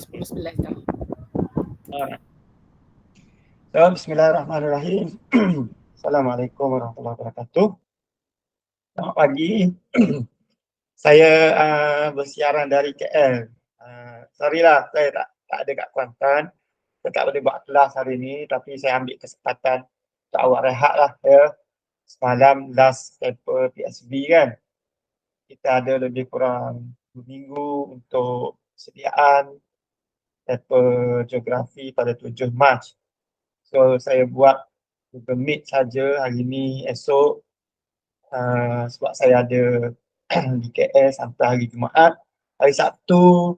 10-11 dah. Alright. So, bismillahirrahmanirrahim. Assalamualaikum warahmatullahi wabarakatuh. Selamat pagi. Saya bersiaran dari KL. Sorry lah, saya tak ada kat Kuantan. Saya tak boleh buat kelas hari ni, tapi saya ambil kesempatan untuk awak rehat lah. Ya. Semalam last paper PSB kan. Kita ada lebih kurang 2 minggu untuk sediaan paper geografi pada 7 Mac. So, saya buat Google Meet saja hari ni, esok. Sebab saya ada di KL sampai hari Jumaat. Hari Sabtu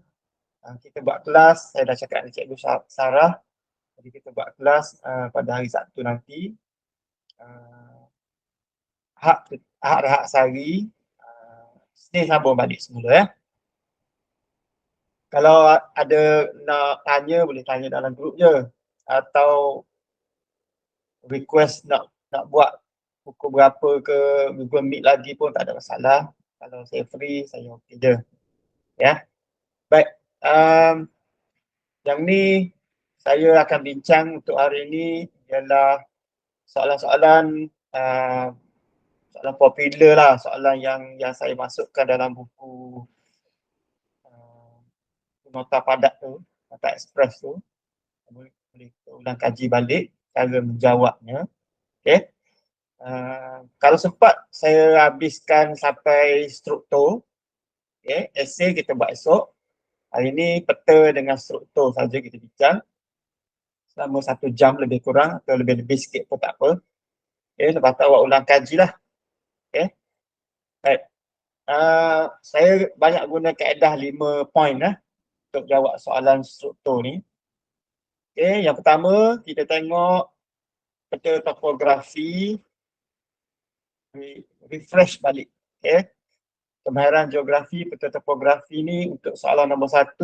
kita buat kelas, saya dah cakap dengan Cikgu Sarah. Jadi kita buat kelas pada hari Sabtu nanti. Ahad rehat sehari. Senin sambung balik semula ya. Kalau ada nak tanya, boleh tanya dalam grup je. Atau request nak buat pukul berapa ke Google Meet lagi pun tak ada masalah. Kalau saya free, saya okey je. Ya. Baik. Yang ni saya akan bincang untuk hari ini ialah soalan-soalan soalan popular lah, soalan yang saya masukkan dalam buku nota padat tu, nota express tu. Boleh ulang kaji balik cara menjawabnya. Okey. Kalau sempat saya habiskan sampai struktur. Okay, esei kita buat esok. Hari ni peta dengan struktur saja kita bincang. Selama 1 jam lebih kurang atau lebih-lebih sikit pun tak apa. Okay, lepas tu awak ulang kaji lah. Okay. Baik. Saya banyak guna kaedah 5 point untuk jawab soalan struktur ni. Okay, yang pertama kita tengok peta topografi. Refresh balik. Okay. Kemahiran geografi, peta topografi ni untuk soalan nombor 1.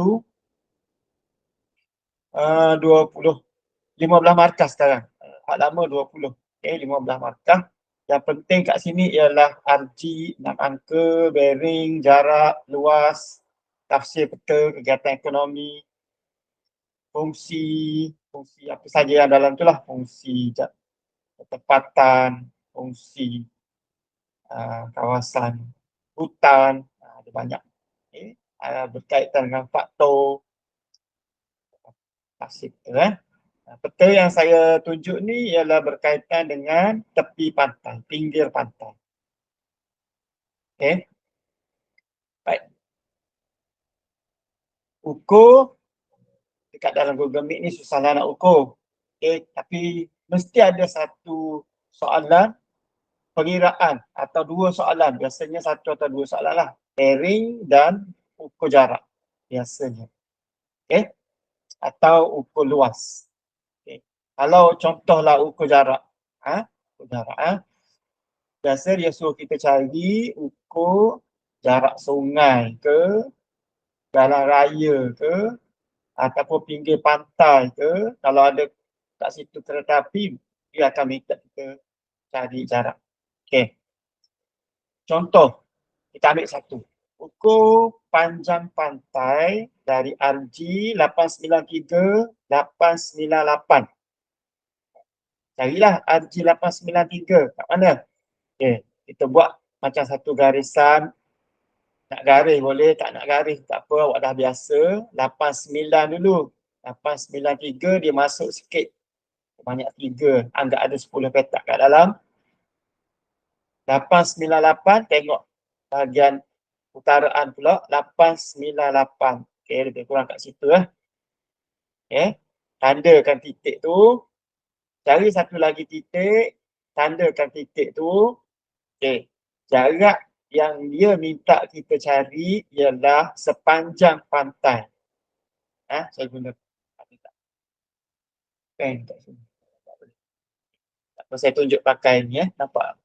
15 markah sekarang. Hak lama 20. Okay, 15 markah. Yang penting kat sini ialah RG, 6 angka, bearing, jarak, luas, tafsir peta, kegiatan ekonomi, fungsi apa saja yang dalam tu lah. Fungsi ketepatan, fungsi kawasan hutan, ada banyak. Okay. Berkaitan dengan faktor tafsir peta. Peta yang saya tunjuk ni ialah berkaitan dengan tepi pantai, pinggir pantai. Okey. Baik. Ukur dekat dalam Google Meet ni susahlah nak ukur. Okey, tapi mesti ada satu soalan perkiraan atau 2 soalan, biasanya 1 atau 2 soalan lah. Bearing dan ukur jarak biasanya. Okey. Atau ukur luas. Okay. Kalau contohlah ukur jarak. Ukur jarak. Biasa dia suruh kita cari ukur jarak sungai ke, jalan raya ke, ataupun pinggir pantai ke. Kalau ada kat situ kereta api, dia akan minta kita cari jarak. Okey. Contoh, kita ambil satu. Ukur panjang pantai dari RG 893-898. Carilah RG 893 kat mana? Okey, kita buat macam satu garisan. Nak garis boleh, tak nak garis tak apa, awak dah biasa. 89 dulu. 893 dia masuk sikit. Banyak 3, anggap ada 10 petak kat dalam. 898 tengok bahagian utaraan pula, 898. Okey, lebih kurang kat situ Okey, tandakan titik tu. Cari satu lagi titik, tandakan titik tu. Okey, jarak yang dia minta kita cari ialah sepanjang pantai. Saya guna pen kat sini. Tak apa, saya tunjuk pakai ni nampak.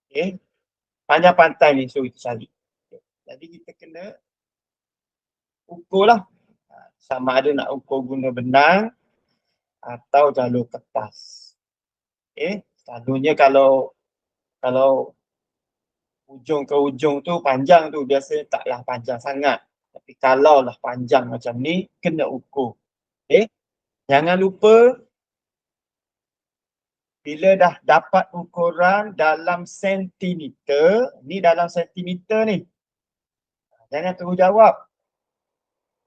Okey, panjang pantai ni suruh kita cari. Okay. Jadi kita kena ukur lah. Sama ada nak ukur guna benang atau jalur kertas. Okey, selalunya kalau ujung ke ujung tu panjang tu biasanya taklah panjang sangat. Tapi kalau lah panjang macam ni, kena ukur. Okay? Jangan lupa, bila dah dapat ukuran dalam sentimeter, ni dalam sentimeter ni. Jangan terus jawab.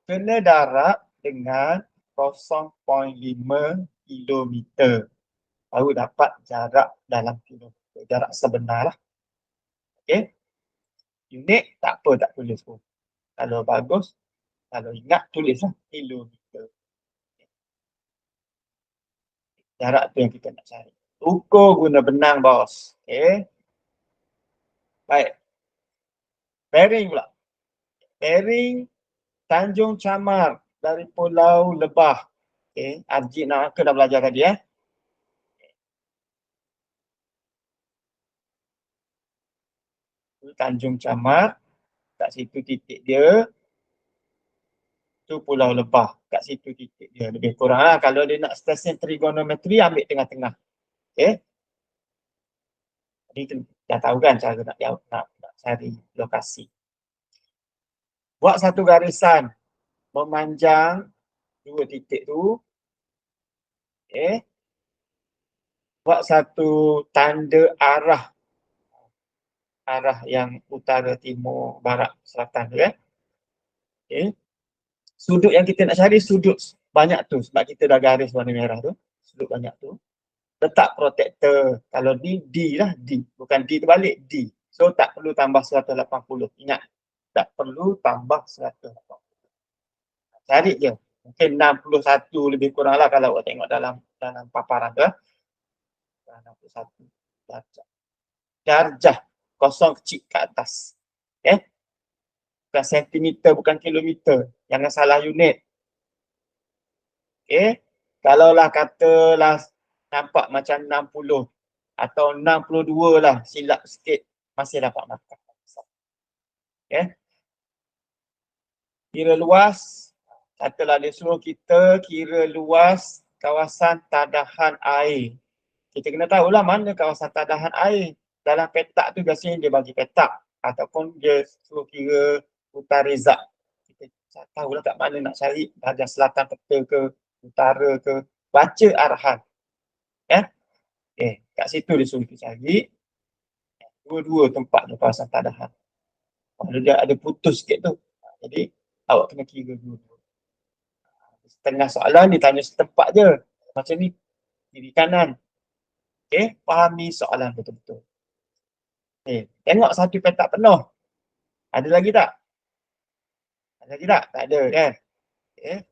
Kena darab dengan 0.5 kilometer. Baru dapat jarak dalam kilometer. Jarak sebenar lah. Okay? Unit tak apa, tak tulis pun. Kalau bagus, kalau ingat tulislah kilometer. Jarak tu yang kita nak cari. Ukur guna benang, bos. Okay? Baik. Bearing pula. Bearing Tanjung Chamar dari Pulau Lebah. Okay? Arjit nak ke dah belajar tadi Tanjung Chamar. Kat situ titik dia. Tu Pulau Lebah. Kat situ titik dia. Lebih kurang lah. Kalau dia nak stesen trigonometri, ambil tengah-tengah. Okay? Jadi dah tahu kan cara nak cari lokasi. Buat satu garisan memanjang dua titik tu. Okay. Buat satu tanda arah yang utara, timur, barat, selatan tu kan. Okay. Sudut yang kita nak cari sudut banyak tu sebab kita dah garis warna merah tu. Sudut banyak tu. Letak protektor. Kalau D lah, D. Bukan D terbalik, D. So tak perlu tambah 180. Ingat, tak perlu tambah 180. Cari je. Mungkin 61 lebih kurang lah kalau awak tengok dalam paparan tu. 61 darjah. Darjah. Kosong kecil ke atas. Okay. Bukan sentimeter, bukan kilometer. Jangan salah unit. Okay. Kalaulah katalah nampak macam 60 atau 62 lah, silap sikit, masih dapat markah. Okay. Kira luas, katalah dia suruh kita kira luas kawasan tadahan air. Kita kena tahulah mana kawasan tadahan air. Dalam petak tu biasanya dia bagi petak ataupun dia suruh kira hutan rezak. Kita tahulah kat mana nak cari, bahagian selatan peta ke, utara ke, baca arahan. Kat situ dia suruh kita cari dua-dua tempat di kawasan tadahan. Kalau dia ada putus sikit tu, jadi awak kena kira dua-dua. Setengah soalan ditanya setempat je. Macam ni, kiri kanan. Okay, fahami soalan betul-betul. Okay, tengok satu petak penuh. Ada lagi tak? Ada lagi tak? Tak ada kan? Okay.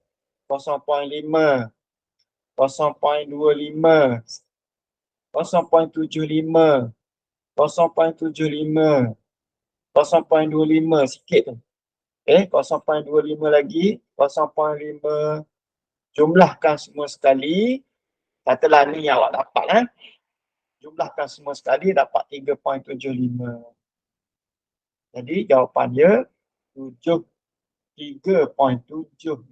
0.5, 0.25, 0.75, 0.75, 0.25 sikit tu. Okay, 0.25 lagi, 0.5. Jumlahkan semua sekali. Katalah ni yang awak dapat Jumlahkan semua sekali dapat 3.75. Jadi jawapan dia 3.75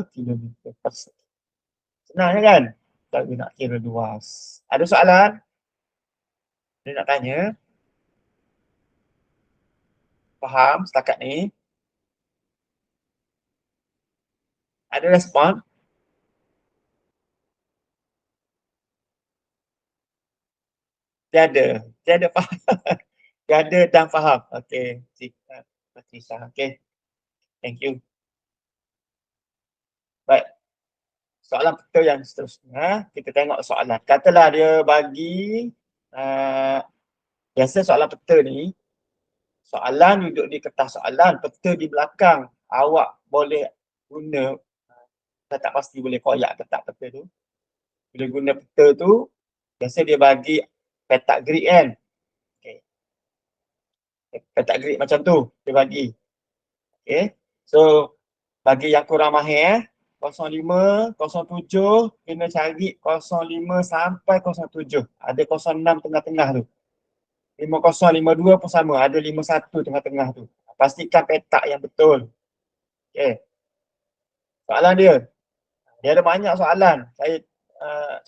km per second. Senang kan? Kalau nak kira luas. Ada soalan? Dia nak tanya. Faham setakat ni? Ada respon? Tiada. Tiada faham. Tiada dan faham. Okey. Okey. Thank you. Baik. Soalan peta yang seterusnya. Kita tengok soalan. Katalah dia bagi biasa soalan peta ni, soalan duduk di kertas soalan, peta di belakang. Awak boleh guna, saya tak pasti boleh koyak letak peta tu. Bila guna peta tu, biasa dia bagi petak grid kan. Okay. Petak grid macam tu, dia bagi. Okay. So, bagi yang kurang mahir 05, 07, kena cari 05 sampai 07. Ada 06 tengah-tengah tu. 50, 52 pun sama. Ada 51 tengah-tengah tu. Pastikan petak yang betul. Okay. Soalan dia. Dia ada banyak soalan. Saya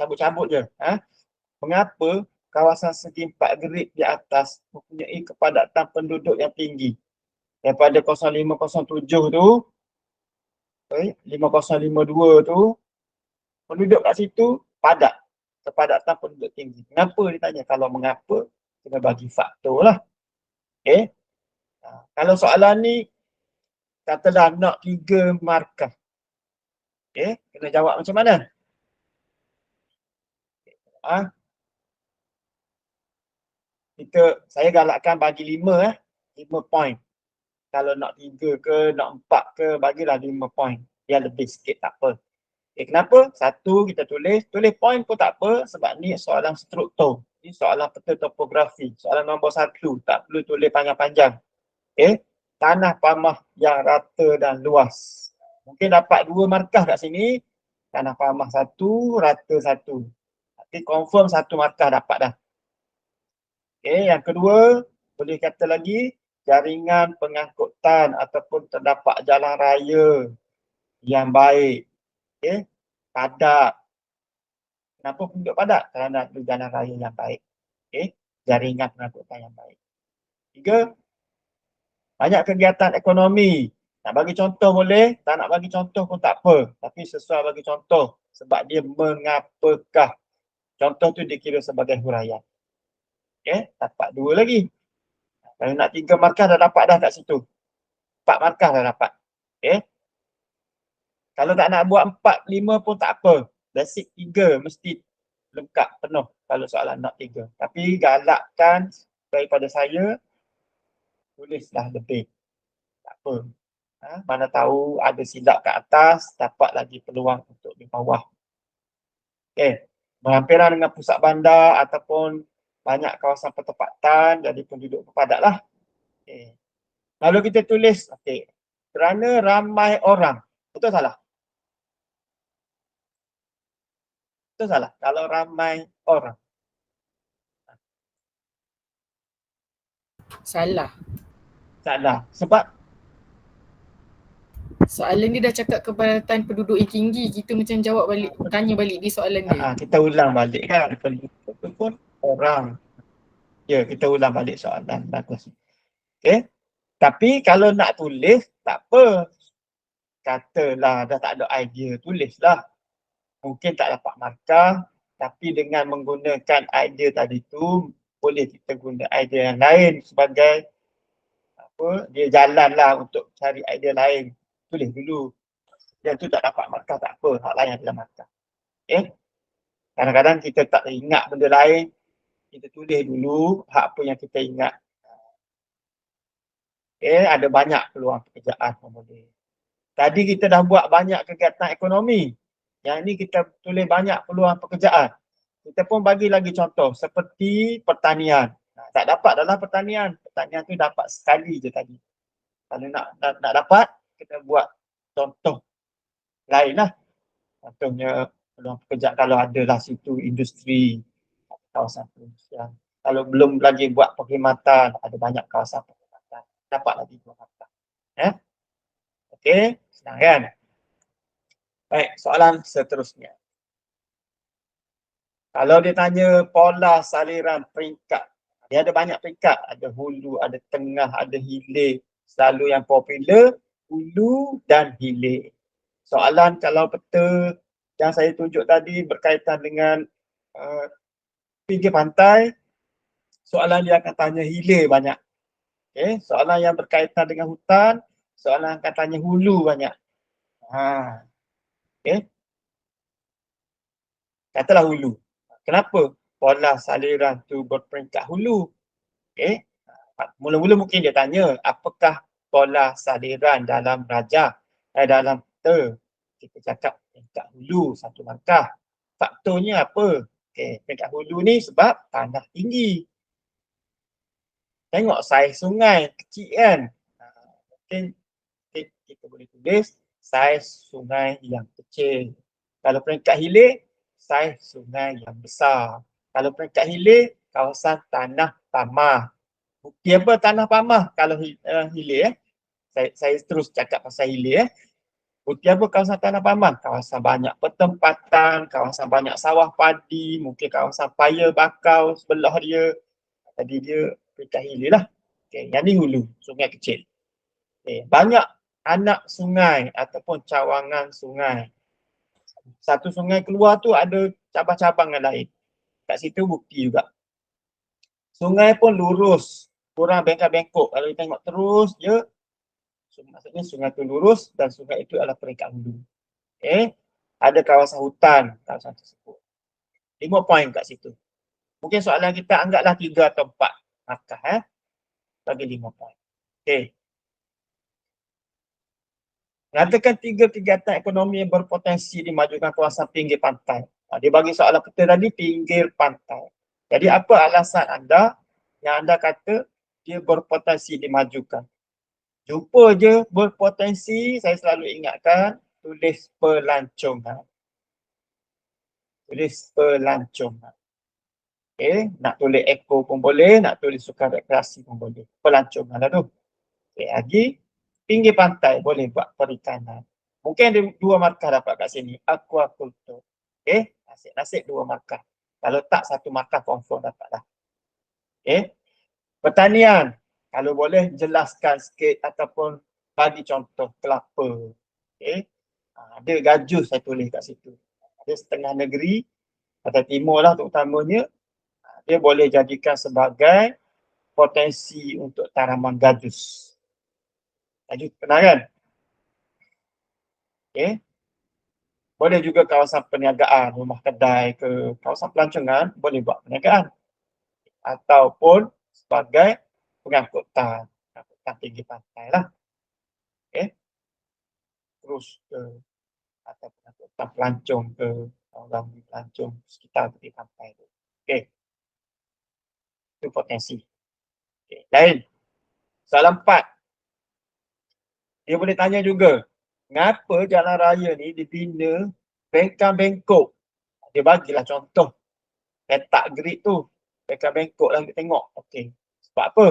cabut-cabut je. Mengapa kawasan segi 4 grid di atas mempunyai kepadatan penduduk yang tinggi? Daripada 0507 tu, 5052 tu, penduduk kat situ padat. Kepadatan penduduk tinggi. Kenapa dia tanya? Kalau mengapa, kena bagi faktor lah. Okay. Kalau soalan ni, katalah nak 3 markah. Okay. Kena jawab macam mana? Saya galakkan bagi 5 5 point. Kalau nak 3 ke, nak 4 ke, bagilah 5 point. Dia lebih sikit tak apa. Kenapa? Satu, kita tulis point pun tak apa sebab ni soalan struktur. Ni soalan peta topografi. Soalan nombor 1, tak perlu tulis panjang-panjang. Tanah pamah yang rata dan luas. Mungkin dapat 2 markah kat sini. Tanah pamah 1, rata 1. Tapi confirm 1 markah dapat dah. Yang kedua, boleh kata lagi, jaringan pengangkutan ataupun terdapat jalan raya yang baik. Padat. Kenapa penduduk padat? Kerana ada jalan raya yang baik. Jaringan pengangkutan yang baik. 3, banyak kegiatan ekonomi. Nak bagi contoh boleh, tak nak bagi contoh pun tak apa. Tapi sesuai bagi contoh. Sebab dia mengapakah. Contoh tu dikira sebagai huraian. Dapat 2 lagi. Kalau nak 3 markah dah dapat dah kat situ. 4 markah dah dapat. Kalau tak nak buat 4, 5 pun tak apa. Basic 3 mesti lengkap penuh kalau soalan nak 3. Tapi galakkan daripada saya, tulislah lebih. Tak apa. Mana tahu ada silap kat atas, dapat lagi peluang untuk di bawah. Berhampiran dengan pusat bandar ataupun banyak kawasan pertempatan, jadi penduduk berpadat lah. Lalu kita tulis, kerana ramai orang. Betul salah? Betul salah? Kalau ramai orang. Salah. Salah. Sebab soalan dia dah cakap kepadatan penduduk yang tinggi. Kita macam jawab balik, tanya balik di soalan dia. Kita ulang balik kan. Penduduk pun orang. Ya, kita ulang balik soalan. Bagus. Tapi kalau nak tulis, tak apa. Katalah dah tak ada idea, tulislah. Mungkin tak dapat markah, tapi dengan menggunakan idea tadi tu, boleh kita guna idea yang lain sebagai dia jalanlah untuk cari idea lain. Tulis dulu. Yang tu tak dapat markah tak apa, hak lain adalah markah. Kadang-kadang kita tak ingat benda lain, kita tulis dulu hak apa yang kita ingat. Ada banyak peluang pekerjaan yang boleh. Tadi kita dah buat banyak kegiatan ekonomi. Yang ni kita tulis banyak peluang pekerjaan. Kita pun bagi lagi contoh seperti pertanian. Tak dapat dalam pertanian. Pertanian tu dapat sekali je tadi. Kalau nak dapat, kita buat contoh lain lah. Contohnya peluang pekerjaan kalau adalah situ industri, kawasan pengusian. Kalau belum lagi buat perkhidmatan, ada banyak kawasan perkhidmatan. Dapat lagi 2 markah. Okey, senang kan? Baik, soalan seterusnya. Kalau dia tanya pola saliran peringkat, dia ada banyak peringkat. Ada hulu, ada tengah, ada hilir. Selalu yang popular, hulu dan hilir. Soalan kalau peta yang saya tunjuk tadi berkaitan dengan pinggir pantai, soalan dia akan tanya hilir banyak. Soalan yang berkaitan dengan hutan, soalan akan tanya hulu banyak. Katalah hulu. Kenapa pola saliran tu berperingkat hulu? Mula-mula mungkin dia tanya, apakah pola saliran dalam rajah, dalam peta? Kita cakap peringkat hulu 1 markah. Faktornya apa? Peringkat hulu ni sebab tanah tinggi. Tengok saiz sungai kecil kan? Mungkin kita boleh tulis saiz sungai yang kecil. Kalau peringkat hilir, saiz sungai yang besar. Kalau peringkat hilir, kawasan tanah pamah. Bukti apa tanah pamah kalau hilir? Saya terus cakap pasal hilir. Bukti apa kawasan tanah pamah? Kawasan banyak pertempatan, kawasan banyak sawah padi, mungkin kawasan paya bakau sebelah dia. Tadi dia peringkat hilir lah. Yang ni hulu, sungai kecil. Banyak anak sungai ataupun cawangan sungai. Satu sungai keluar tu ada cabang-cabang yang lain. Kat situ bukti juga. Sungai pun lurus, kurang bengkak-bengkok. Kalau kita tengok terus je, maksudnya sungai tu lurus dan sungai itu adalah peringkat hulu. Ada kawasan hutan kawasan tersebut. 5 poin kat situ. Mungkin soalan kita anggaplah 3 atau 4 markah. Bagi 5 poin. Nyatakan 3 kegiatan ekonomi yang berpotensi dimajukan kawasan pinggir pantai. Dia bagi soalan kita tadi pinggir pantai. Jadi apa alasan anda yang anda kata dia berpotensi dimajukan? Jumpa je berpotensi, saya selalu ingatkan, tulis pelancongan. Tulis pelancongan. Nak tulis eko pun boleh, nak tulis sukan rekreasi pun boleh. Pelancongan lah tu. Lagi, pinggir pantai boleh buat perikanan. Mungkin ada 2 markah dapat kat sini. Aquaculture. Nasib-nasib 2 markah. Kalau tak 1 markah confirm dapat lah. Pertanian. Kalau boleh jelaskan sikit ataupun bagi contoh kelapa. Ada gajus saya tulis kat situ. Ada setengah negeri, atau timur lah terutamanya, dia boleh jadikan sebagai potensi untuk tanaman gajus. Gajus pernah kan? Boleh juga kawasan perniagaan, rumah kedai ke kawasan pelancongan, boleh buat perniagaan. Ataupun sebagai pengangkutan tinggi pantai lah. Terus ke atau pengangkutan pelancong ke orang pelancong sekitar tepi pantai tu. Itu potensi. Lain. Soalan 4. Dia boleh tanya juga, mengapa jalan raya ni dibina bengkang-bengkok? Dia bagilah contoh. Petak grid tu. Bengkang-bengkok lah kita tengok. Sebab apa?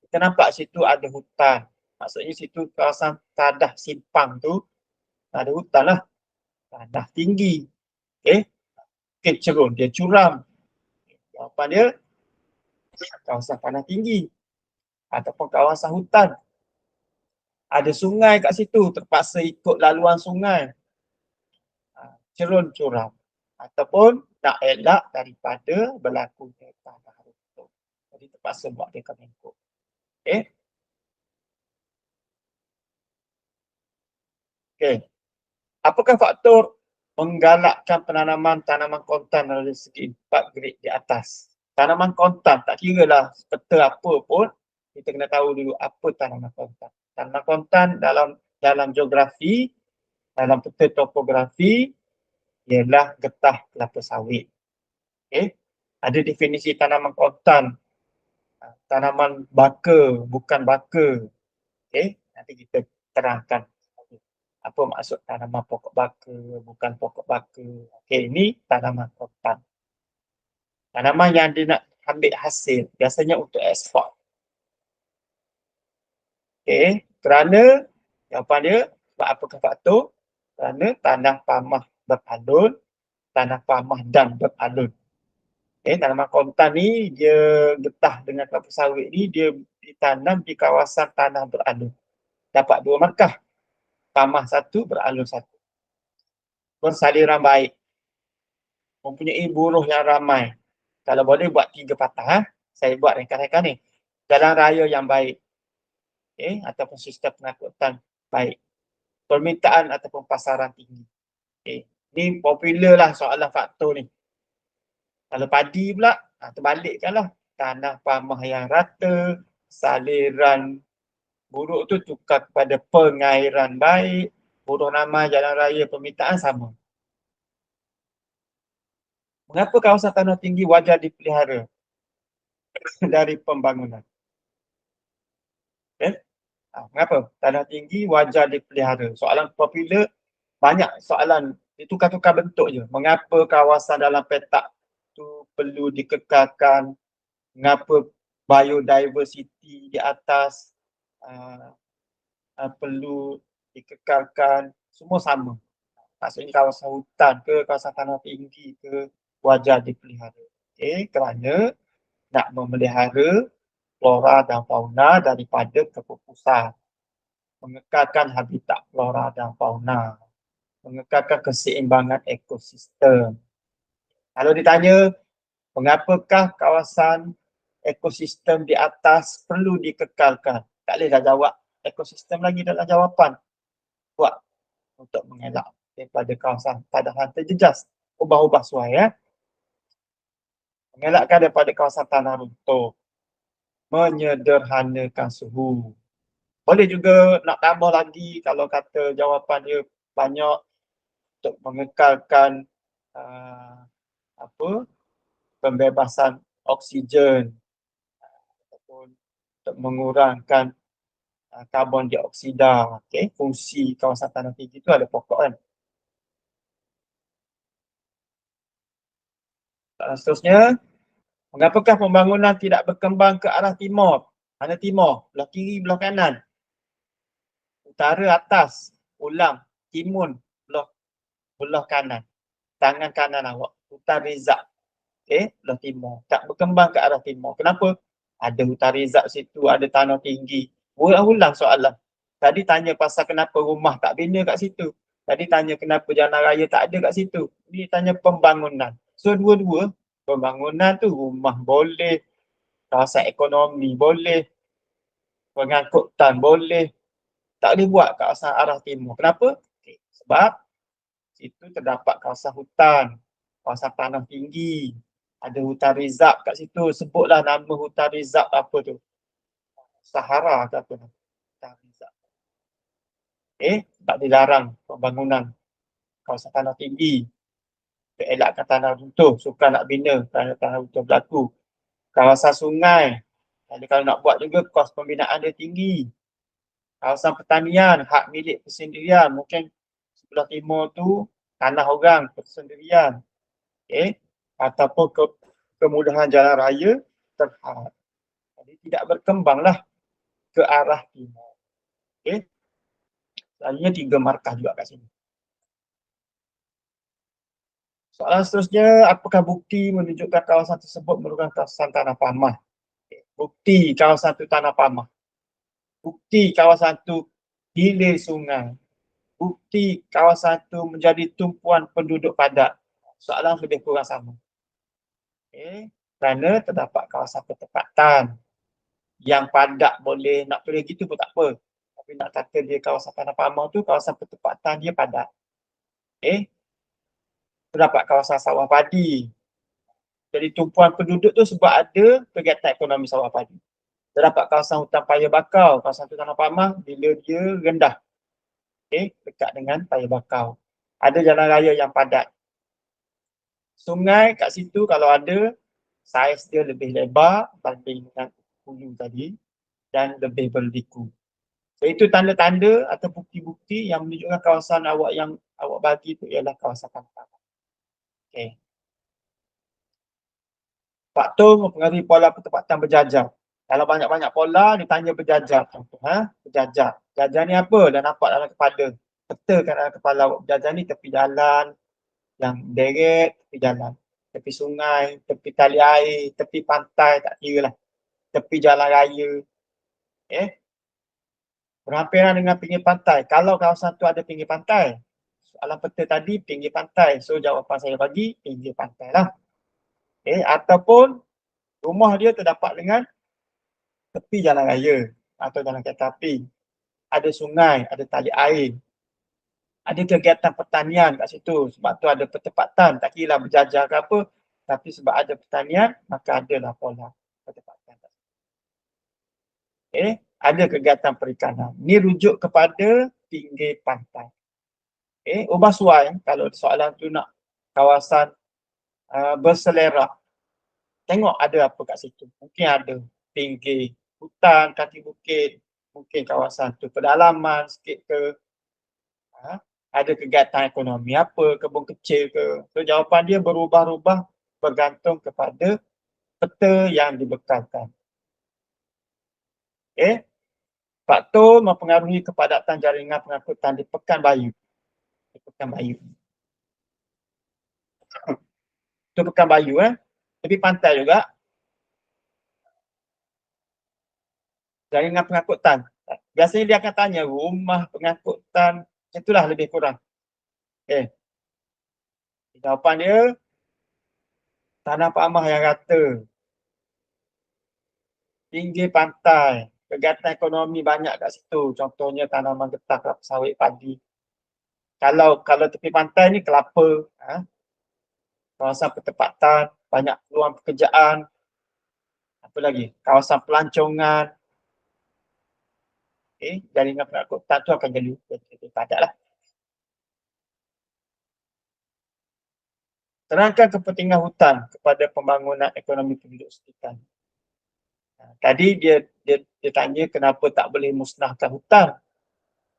Kita nampak situ ada hutan. Maksudnya situ kawasan tadah simpang tu ada hutan lah. Tanah tinggi. Cerun, dia curam. Jawapan dia kawasan tanah tinggi. Ataupun kawasan hutan. Ada sungai kat situ, terpaksa ikut laluan sungai. Cerun curam. Ataupun nak elak daripada berlakunya tanah runtuh. Jadi terpaksa buat bengkok-bengkok. Apakah faktor menggalakkan penanaman tanaman kontan dari segi 4 grade di atas? Tanaman kontan, tak kira lah peta apa pun, kita kena tahu dulu apa tanaman kontan. Tanaman kontan dalam geografi, dalam peta topografi, ialah getah kelapa sawit. Ada definisi tanaman kontan. Tanaman baka, bukan baka. Nanti kita terangkan apa maksud tanaman pokok baka, bukan pokok baka. Ini tanaman kontan. Tanaman yang dia nak ambil hasil, biasanya untuk ekspor. Kerana, jawapan dia, sebab apakah faktor? Kerana tanah pamah beralun, tanah pamah dan beralun. Tanaman kontan ni, dia getah dengan kelapa sawit ni, dia ditanam di kawasan tanah beralun. Dapat 2 markah. Pamah 1, beralun 1. Bersaliran baik. Mempunyai buruh yang ramai. Kalau boleh buat 3 patah. Saya buat rekan-rekan ni. Jalan raya yang baik. Ataupun sistem pengangkutan baik. Permintaan ataupun pasaran tinggi. Ni popular lah soalan faktor ni. Kalau padi pula, terbalikkanlah. Tanah pamah yang rata, saliran buruk tu tukar kepada pengairan baik, buruh ramai, jalan raya, permintaan sama. Mengapa kawasan tanah tinggi wajar dipelihara dari pembangunan? Mengapa tanah tinggi wajar dipelihara? Soalan popular, banyak soalan ditukar-tukar bentuk je. Mengapa kawasan dalam petak tu perlu dikekalkan? Mengapa biodiversity di atas perlu dikekalkan? Semua sama. Maksudnya kawasan hutan ke, kawasan tanah tinggi ke, wajar dipelihara. Kerana nak memelihara flora dan fauna daripada kepupusan. mengekalkan habitat flora dan fauna, mengekalkan keseimbangan ekosistem. Kalau ditanya, mengapakah kawasan ekosistem di atas perlu dikekalkan? Tak boleh dah jawab ekosistem lagi dalam jawapan. Buat untuk mengelak daripada kawasan tanaman terjejas. Ubah-ubah suai ya. Mengelakkan daripada kawasan tanah runtuh. Menyederhanakan suhu. Boleh juga nak tambah lagi kalau kata jawapan dia banyak untuk mengekalkan pembebasan oksigen ataupun untuk mengurangkan karbon dioksida. Okay? Fungsi kawasan tanah tinggi itu ada pokok kan. Seterusnya, mengapakah pembangunan tidak berkembang ke arah timur? Mana timur? Belah kiri, belah kanan. Utara, atas, ulang, timun, belah kanan. Tangan kanan awak. Hutan Rizak. Okay? Belah timur. Tak berkembang ke arah timur. Kenapa? Ada hutan Rizak situ, ada tanah tinggi. Ulang soalan. Tadi tanya pasal kenapa rumah tak bina kat situ. Tadi tanya kenapa jalan raya tak ada kat situ. Ni tanya pembangunan. So dua-dua, pembangunan tu rumah boleh, kawasan ekonomi boleh, pengangkutan boleh. Tak boleh buat kawasan arah timur. Kenapa? Okay. Sebab situ terdapat kawasan hutan, kawasan tanah tinggi. Ada hutan rizab kat situ. Sebutlah nama hutan rizab apa tu. Sahara ke apa. Hutan rizab. Tak dilarang pembangunan kawasan tanah tinggi. Elakkan tanah runtuh. Suka nak bina tanah runtuh berlaku. Kawasan sungai. Jadi kalau nak buat juga kos pembinaan dia tinggi. Kawasan pertanian, hak milik persendirian. Mungkin sebelah timur tu tanah orang persendirian. Ataupun kemudahan jalan raya terhad. Jadi tidak berkembanglah ke arah timur. Selalunya 3 markah juga kat sini. Soalan seterusnya, apakah bukti menunjukkan kawasan tersebut merupakan kawasan tanah pamah? Bukti kawasan itu tanah pamah. Bukti kawasan itu hilir sungai. Bukti kawasan itu menjadi tumpuan penduduk padat. Soalan lebih kurang sama. Kerana terdapat kawasan pertempatan yang padat boleh nak pilih gitu pun tak apa. Tapi nak kata dia kawasan tanah pamah tu kawasan pertempatan dia padat. Terdapat kawasan sawah padi. Jadi tumpuan penduduk tu sebab ada kegiatan ekonomi sawah padi. Terdapat kawasan hutan paya bakau, kawasan tu tanah pamah bila dia rendah. Dekat dengan paya bakau. Ada jalan raya yang padat. Sungai kat situ kalau ada, saiz dia lebih lebar berbanding dengan hulu tadi dan lebih berliku. So, itu tanda-tanda atau bukti-bukti yang menunjukkan kawasan awak yang awak bagi itu ialah kawasan tanah pamah. Faktor mempengaruhi pola pertempatan berjajar. Kalau banyak-banyak pola, ditanya berjajar. Berjajar. Berjajar ni apa? Dah nampak dalam kepala. Peta kan dalam kepala awak. Berjajar ni tepi jalan, yang deret, tepi jalan. Tepi sungai, tepi tali air, tepi pantai, tak kira lah. Tepi jalan raya. Berhampiran dengan pinggir pantai. Kalau kawasan tu ada pinggir pantai, soalan peta tadi pinggir pantai. So jawapan saya bagi pinggir pantai lah. Ataupun rumah dia terdapat dengan tepi jalan raya atau jalan kereta api. Ada sungai, ada tali air. Ada kegiatan pertanian kat situ. Sebab tu ada pertempatan. Tak kira berjajar ke apa. Tapi sebab ada pertanian, maka adalah pola pertempatan. Ada kegiatan perikanan. Ini rujuk kepada pinggir pantai. Ubah suai. Kalau soalan tu nak kawasan berselerak. Tengok ada apa kat situ. Mungkin ada pinggir hutan, kaki bukit, mungkin kawasan tu pedalaman sikit ke. Ada kegiatan ekonomi apa, kebun kecil ke. So jawapan dia berubah-ubah bergantung kepada peta yang dibekalkan. Faktor mempengaruhi kepadatan jaringan pengangkutan di Pekanbayu. Pekanbayu. Itu Pekanbayu Tepi pantai juga. Jaringan pengangkutan. Biasanya dia akan tanya rumah pengangkutan, itulah lebih kurang. Okay. Jawapan dia, tanah pamah yang rata, pinggir pantai, kegiatan ekonomi banyak kat situ. Contohnya tanaman getah, kelapa sawit, padi. Kalau tepi pantai ni kelapa, kawasan pertempatan, banyak peluang pekerjaan. Apa lagi? Kawasan pelancongan. Jaringan pengangkutan tu akan jadi padat lah. Terangkan kepentingan hutan kepada pembangunan ekonomi penduduk sekitar. Tadi dia tanya kenapa tak boleh musnahkan hutan.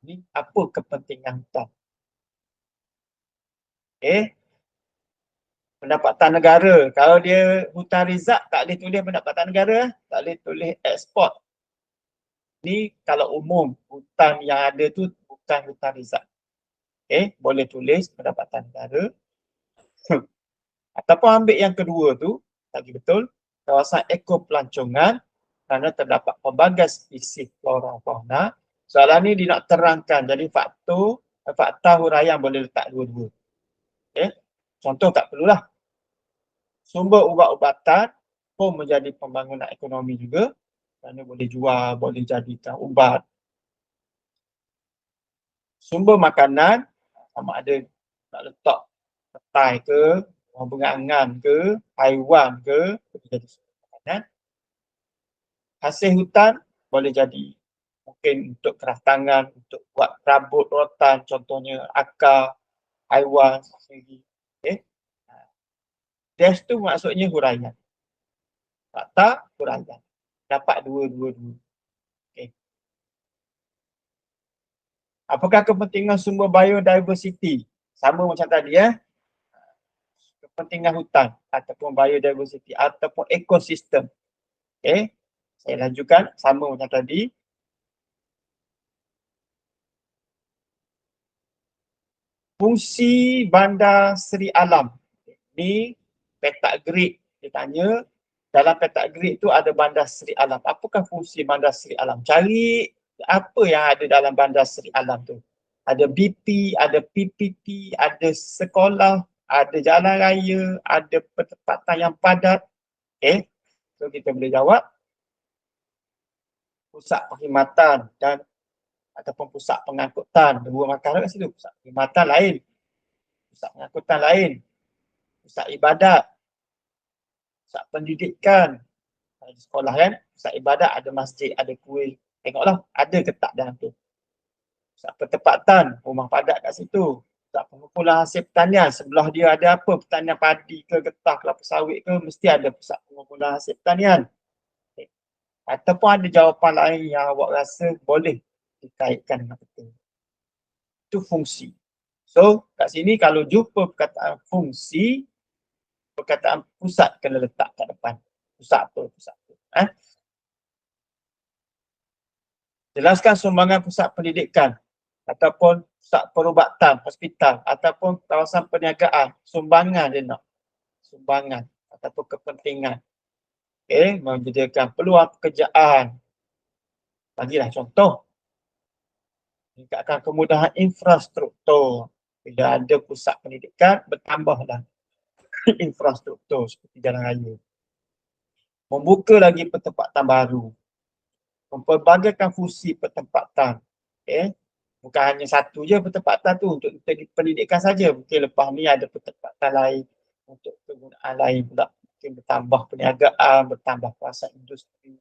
Ni apa kepentingan hutan? Pendapatan negara. Kalau dia hutan rizak, tak boleh tulis pendapatan negara, tak boleh tulis ekspor. Ni kalau umum, hutan yang ada tu bukan hutan rizak. Boleh tulis pendapatan negara. Ataupun ambil yang kedua tu, lagi betul, kawasan eko-pelancongan kerana terdapat pelbagai spesies flora fauna. Soalan ni dia nak terangkan, jadi fakta huraian boleh letak dua-dua. Contoh tak perlulah. Sumber ubat-ubatan pun menjadi pembangunan ekonomi juga, kerana boleh jual, boleh jadikan ubat. Sumber makanan, sama ada nak letak petai ke, berangan ke, haiwan ke, boleh jadi sumber makanan. Hasil hutan boleh jadi mungkin untuk kerastangan, untuk buat perabot rotan, contohnya akar, haiwan sendiri. Dash tu maksudnya huraian. Fakta, huraian. Dapat dua-dua. Apakah kepentingan sumber biodiversity? Sama macam tadi kepentingan hutan ataupun biodiversity ataupun ekosistem. Saya lanjutkan sama macam tadi. Fungsi Bandar Seri Alam. Ni petak grid dia tanya, dalam petak grid tu ada Bandar Seri Alam. Apakah fungsi Bandar Seri Alam? Cari apa yang ada dalam Bandar Seri Alam tu. Ada BP, ada PPT, ada sekolah, ada jalan raya, ada pertempatan yang padat. So kita boleh jawab pusat perkhidmatan dan ataupun pusat pengangkutan. Dua makanan kat situ. Pusat perkhidmatan lain, pusat pengangkutan lain, pusat ibadat, pusat pendidikan. Di sekolah kan, pusat ibadat ada masjid, ada kuil. Tengoklah ada ke tak dalam tu. Pusat pertempatan, rumah padat kat situ. Pusat pengumpulan hasil pertanian, sebelah dia ada apa? Pertanian padi ke, getah, kelapa sawit ke, mesti ada pusat pengumpulan hasil pertanian. Ataupun ada jawapan lain yang awak rasa boleh dikaitkan dengan betul. Itu fungsi. So, kat sini kalau jumpa perkataan fungsi, perkataan pusat kena letak kat depan. Pusat apa? Pusat apa? Jelaskan sumbangan pusat pendidikan ataupun pusat perubatan, hospital ataupun kawasan perniagaan. Sumbangan dia nak. Sumbangan ataupun kepentingan. Menyediakan peluang pekerjaan. Bagilah contoh. Meningkatkan kemudahan infrastruktur. Bila ada pusat pendidikan, bertambahlah infrastruktur seperti jalan raya. Membuka lagi pertempatan baru. Memperbagaikan fungsi pertempatan. Bukan hanya satu je pertempatan tu untuk pendidikan saja. Mungkin lepas ni ada pertempatan lain untuk kegunaan lain pula. Mungkin bertambah perniagaan, bertambah kawasan industri.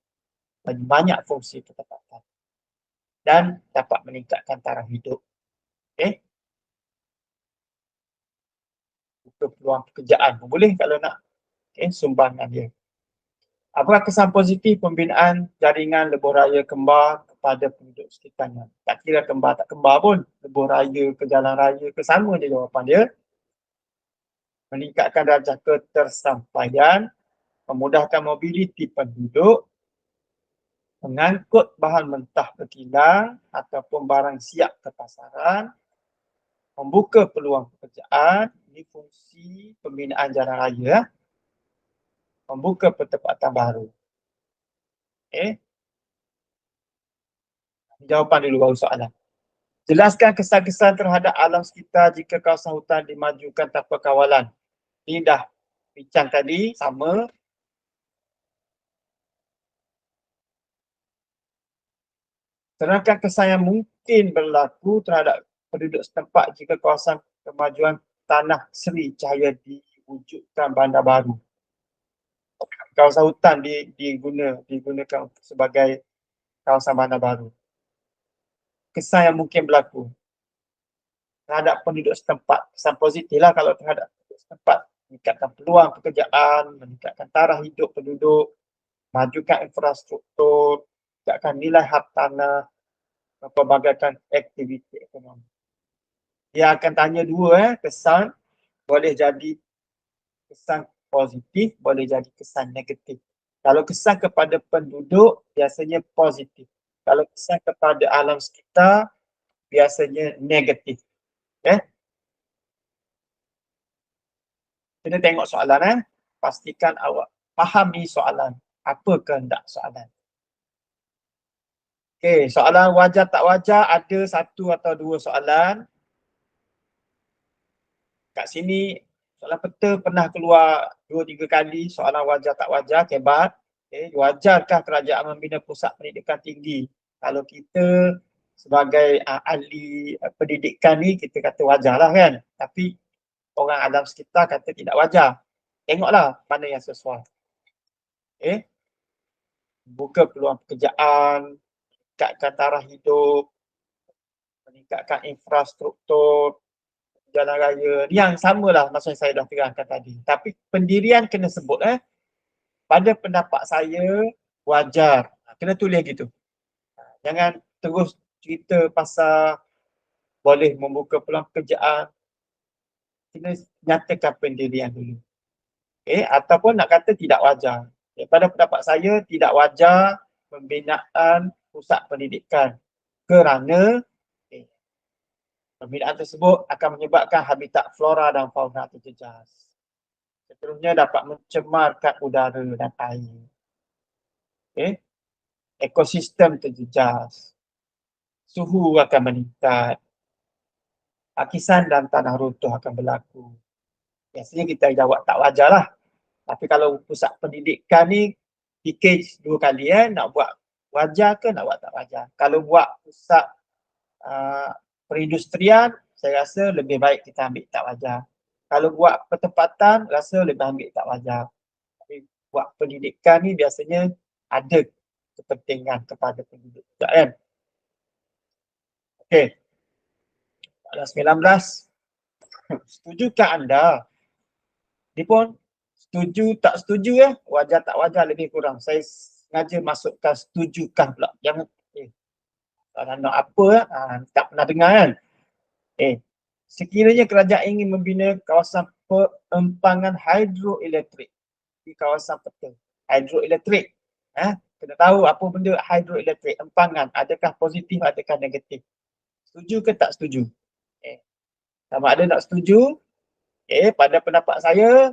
Banyak fungsi pertempatan. Dan dapat meningkatkan taraf hidup. Untuk peluang pekerjaan pun boleh kalau nak. Sumbangan dia. Apakah kesan positif pembinaan jaringan lebuh raya kembar kepada penduduk sekitarnya? Tak kira kembar tak kembar pun. Lebuh raya ke jalan raya ke, sama dia jawapan dia. Meningkatkan darjah ketersampaian, memudahkan mobiliti penduduk, mengangkut bahan mentah ke kilang ataupun barang siap ke pasaran, membuka peluang pekerjaan. Ini fungsi pembinaan jalan raya. Membuka pertempatan baru. Jawapan dulu baru soalan. Jelaskan kesan-kesan terhadap alam sekitar jika kawasan hutan dimajukan tanpa kawalan. Ini dah bincang tadi, sama. Terangkan kesan yang mungkin berlaku terhadap penduduk setempat jika kawasan kemajuan tanah Seri Cahaya diwujudkan bandar baru. Kawasan hutan digunakan sebagai kawasan bandar baru. Kesan yang mungkin berlaku terhadap penduduk setempat. Kesan positif lah kalau terhadap penduduk setempat. Meningkatkan peluang pekerjaan, meningkatkan taraf hidup penduduk, majukan infrastruktur, meningkatkan nilai hak tanah, mempelbagaikan aktiviti ekonomi. Dia akan tanya dua, kesan boleh jadi kesan positif, boleh jadi kesan negatif. Kalau kesan kepada penduduk, biasanya positif. Kalau kesan kepada alam sekitar, biasanya negatif. Kita tengok soalan. Pastikan awak fahami soalan. Apa kehendak soalan. Okey, soalan wajar tak wajar ada satu atau dua soalan. Kat sini soalan peta pernah keluar 2-3 kali soalan wajar tak wajar, kebat. Wajarkah kerajaan membina pusat pendidikan tinggi? Kalau kita sebagai ahli pendidikan ni kita kata wajarlah kan. Tapi orang alam sekitar kata tidak wajar. Tengoklah mana yang sesuai. Buka peluang pekerjaan, meningkatkan taraf hidup, meningkatkan infrastruktur, jalan raya. Yang samalah macam saya dah terangkan tadi. Tapi pendirian kena sebut. Pada pendapat saya, wajar. Kena tulis gitu. Jangan terus cerita pasal boleh membuka peluang pekerjaan. Kena nyatakan pendirian dulu. Ataupun nak kata tidak wajar. Pada pendapat saya, tidak wajar pembinaan pusat pendidikan kerana pembinaan tersebut akan menyebabkan habitat flora dan fauna terjejas. Seterusnya dapat mencemarkan udara dan air. Ekosistem terjejas. Suhu akan meningkat. Hakisan dan tanah runtuh akan berlaku. Biasanya kita jawab tak wajar lah. Tapi kalau pusat pendidikan ni fikir 2 kali nak buat wajar ke nak buat tak wajar. Kalau buat pusat perindustrian, saya rasa lebih baik kita ambil tak wajar. Kalau buat pertempatan, rasa lebih ambil tak wajar. Tapi buat pendidikan ni biasanya ada kepentingan kepada penduduk juga kan. Okey. Soalan 19. Setujukah anda? Ni pun setuju tak setuju wajar tak wajar lebih kurang. Saya sengaja masukkan setujukah pula. Jangan kalau nak apa tak pernah dengar kan. Sekiranya kerajaan ingin membina kawasan peempangan hidroelektrik di kawasan peta. Hidroelektrik. Kena tahu apa benda hidroelektrik, empangan. Adakah positif, adakah negatif. Setuju ke tak setuju? Sama ada nak setuju, pada pendapat saya,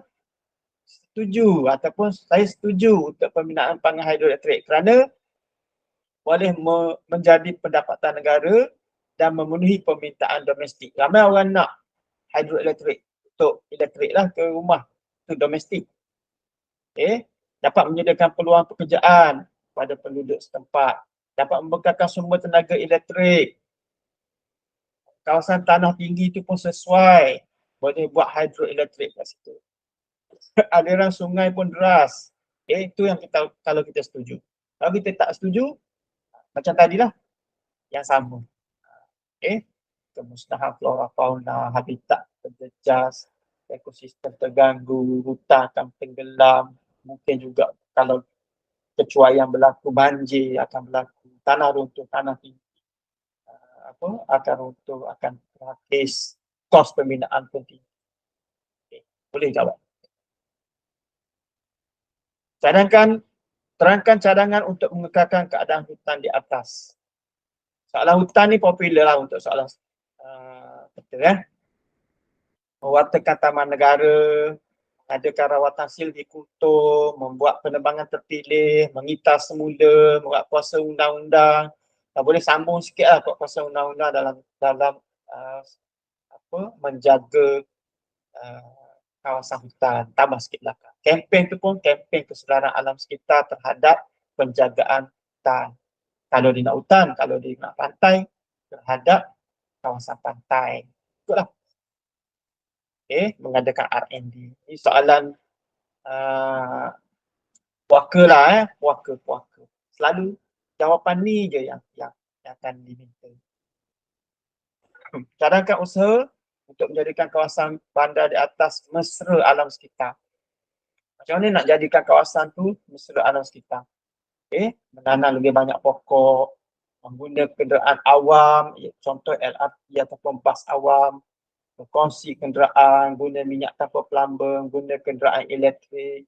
setuju ataupun saya setuju untuk pembinaan empangan hidroelektrik kerana boleh menjadi pendapatan negara dan memenuhi permintaan domestik. Ramai orang nak hidroelektrik untuk elektrik lah ke rumah, itu domestik. Dapat menyediakan peluang pekerjaan pada penduduk setempat, dapat membekalkan sumber tenaga elektrik. Kawasan tanah tinggi itu pun sesuai, boleh buat hidroelektrik kat situ. Aliran sungai pun deras. Itu yang kita, kalau kita setuju. Kalau kita tak setuju, macam tadilah, yang sama. Kemusnahan flora fauna, habitat terjejas, ekosistem terganggu, hutan akan tenggelam, mungkin juga kalau kecuaian berlaku, banjir akan berlaku, tanah runtuh, tanah tinggi akan runtuh, akan terhakis, kos pembinaan pun tinggi. Boleh jawab. Terangkan cadangan untuk mengekalkan keadaan hutan di atas. Soalan hutan ni popular lah untuk soalan betul mewartakan taman negara, adakan rawatan silvikultur, membuat penerbangan terpilih, mengitar semula, membuat kuasa undang-undang, boleh sambung sikitlah kuasa undang-undang dalam menjaga kawasan hutan. Tambah sikitlah. Kempen tu pun kempen kesedaran alam sekitar terhadap penjagaan hutan. Kalau dia nak hutan, kalau dia nak pantai, terhadap kawasan pantai. Ikutlah. Mengadakan R&D. Ini soalan puaka lah, puaka. Selalu jawapan ni je yang akan diminta. Cadangkan usaha untuk menjadikan kawasan bandar di atas mesra alam sekitar. Macam mana nak jadikan kawasan tu mesra alam sekitar? Menanam lebih banyak pokok, menggunakan kenderaan awam, contoh LRT ataupun bas awam, berkongsi kenderaan, guna minyak tanpa pelambang, guna kenderaan elektrik,